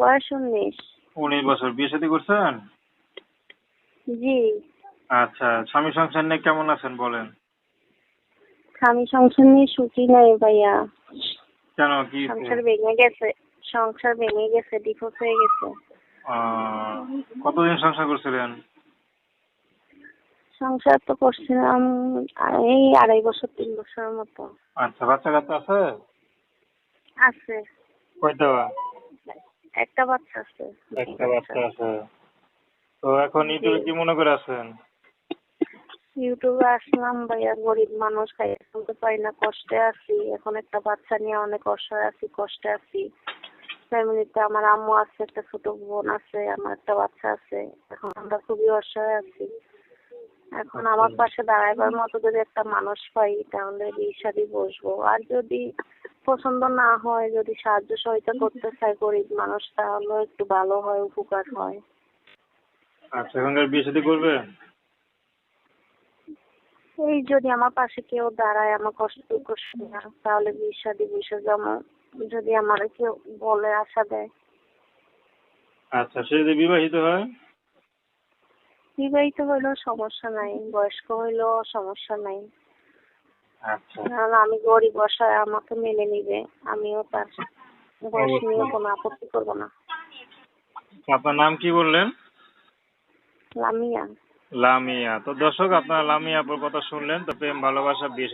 বয়স 19। 19 বছর। বিয়ে শাদী করছেন? জি। আচ্ছা, স্বামী সংসার নিয়ে কেমন আছেন বলেন? স্বামী সংসার নিয়ে সুখী নাই ভাইয়া। কেন, কি সংসার ভেঙে গেছে। সংসার ভেঙে গেছে, ডিভোর্স হয়ে গেছে। কতদিন সংসার করছিলেন? সংসার তো করছিলাম এই 2.5 বছর 3 বছরের মতো। আচ্ছা, বাচ্চা কাচ্চা আছে? আছে। কয়টা? একটা বাচ্চা আছে। একটা বাচ্চা আছে। তো এখন ইউটিউবে কি মনে করে আছেন? ইউটিউবে আসলাম ভাইয়া, গরিব মানুষ, খাইতে চলতে পারি না, কষ্টে আছি। এখন একটা বাচ্চা নিয়ে অনেক অসহায় আছি, কষ্টে আছি। ফ্যামিলিতে আমার আম্মু আছে, একটা ছোট বোন আছে, আমার একটা বাচ্চা আছে। এখন আমরা খুবই অসহায় আছি। এখন আমার পাশে দাঁড়াইবার মতো যদি একটা মানুষ পাই তাহলে বিয়ে শাদী বসবো। আর যদি পছন্দ না হয়, যদি সাহায্য সহায়তা করতে চায় গরিব মানুষ, তাহলে একটু ভালো হয়, উপকার হয়। আচ্ছা, এখনকার বিয়ে শাদী করবেন? এই যদি আমার পাশে কেউ দাঁড়ায়, আমার কষ্ট দুঃখ শুনে, তাহলে বিয়ে শাদী বসে যাবো। যদি আমার কেউ বলে আশা দেয়। আচ্ছা, সে যদি বিবাহিত হয়? বিবাহিত হইলেও সমস্যা নাই, বয়স্ক হইলেও সমস্যা নাই। আচ্ছা, কারণ আমি গরিব অসহায়, আমাকে মেনে নিবে। আমিও তার বয়স নিয়ে কোনো আপত্তি করবো না। আপনার নাম কি বললেন? লামিয়া। লামিয়া। তো দর্শক, আপনারা লামিয়া আপুর কথা শুনলেন। তো প্রেম ভালোবাসা বিয়ে